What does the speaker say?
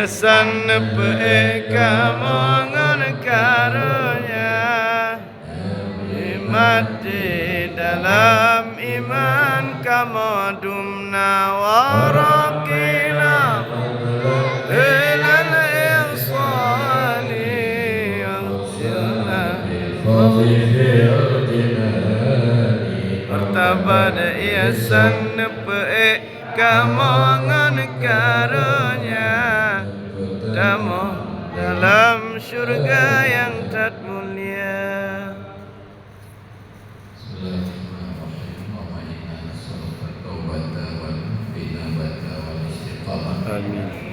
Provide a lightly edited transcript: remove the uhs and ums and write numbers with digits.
Ihsan peikamongan karunia mati dalam iman kamadumna warakina ilal ihsani martabat ihsan peikamongan karunia Damu dalam syurga yang tak mulia. Amin.